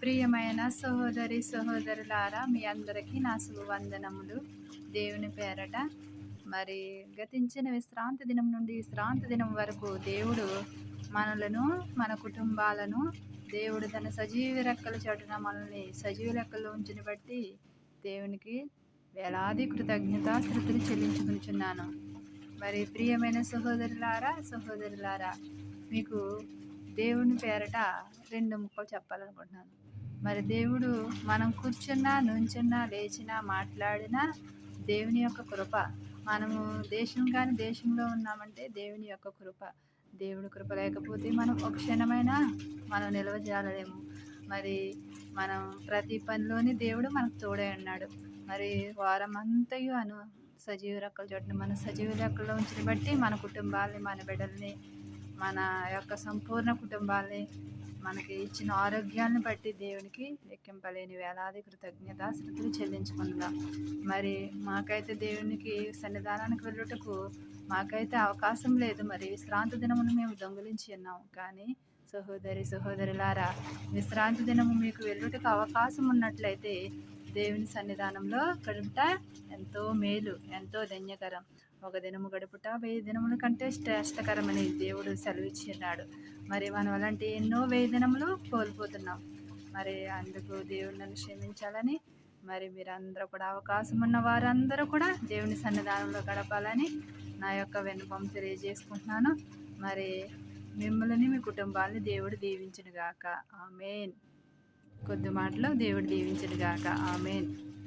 ప్రియమైన సహోదరి సహోదరులారా, మీ అందరికీ నా శుభవందనములు. దేవుని పేరట మరి గతించిన విశ్రాంతి దినం నుండి విశ్రాంతి దినం వరకు దేవుడు మనలను, మన కుటుంబాలను దేవుడు తన సజీవ రెక్కల చాటున మనల్ని సజీవ రెక్కల్లో ఉంచిన బట్టి దేవునికి వేలాది కృతజ్ఞతాస్తుతులు చెల్లించుకుంటున్నాను. మరి ప్రియమైన సహోదరులారా, మీకు దేవుని పేరట 2 ముక్కలు చెప్పాలనుకుంటున్నాను. మరి దేవుడు మనం కూర్చున్నా, నుంచున్నా, లేచినా, మాట్లాడినా దేవుని యొక్క కృప. మనము దేశంలో ఉన్నామంటే దేవుని యొక్క కృప. దేవుడి కృప లేకపోతే మనం ఒక క్షణమైనా మనం నిలవజాలలేము. మరి మనం ప్రతి పనిలోని దేవుడు మనకు తోడై ఉన్నాడు. మరి వారం అంతయు సజీవ రెక్కల చోటున మన సజీవ రెక్కల్లో ఉంచిన బట్టి మన కుటుంబాల్ని, మన బిడ్డల్ని, మన యొక్క సంపూర్ణ కుటుంబాల్ని, మనకి ఇచ్చిన ఆరోగ్యాన్ని బట్టి దేవునికి లెక్కింపలేని వేలాది కృతజ్ఞతాస్తుతులు చెల్లించుకుందాం. మరి మాకైతే దేవునికి సన్నిధానానికి వెళ్ళుటకు మాకైతే అవకాశం లేదు. మరి విశ్రాంతి దినమును మేము దొంగిలించి ఉన్నాం. కానీ సహోదరులారా, విశ్రాంతి దినము మీకు వెళ్ళుటకు అవకాశం ఉన్నట్లయితే దేవుని సన్నిధానంలో గడుపుట ఎంతో మేలు, ఎంతో ధన్యకరం. ఒక దినము గడుపుట 1000 దినముల కంటే శ్రేష్టకరమని దేవుడు సెలవిచ్చినాడు. మరి మనం అలాంటి ఎన్నో 1000 దినములు కోల్పోతున్నాం. మరి అందుకు దేవుడు నన్ను క్షమించాలని, మరి మీరందరూ కూడా అవకాశం ఉన్న వారందరూ కూడా దేవుని సన్నిధానంలో గడపాలని నా యొక్క విన్నపం తెలియజేసుకుంటున్నాను. మరి మిమ్మల్ని, మీ కుటుంబాన్ని దేవుడు దీవించునుగాక. ఆమేన్. కొద్ది మాటలో దేవుడు దీవించునుగాక. ఆమేన్.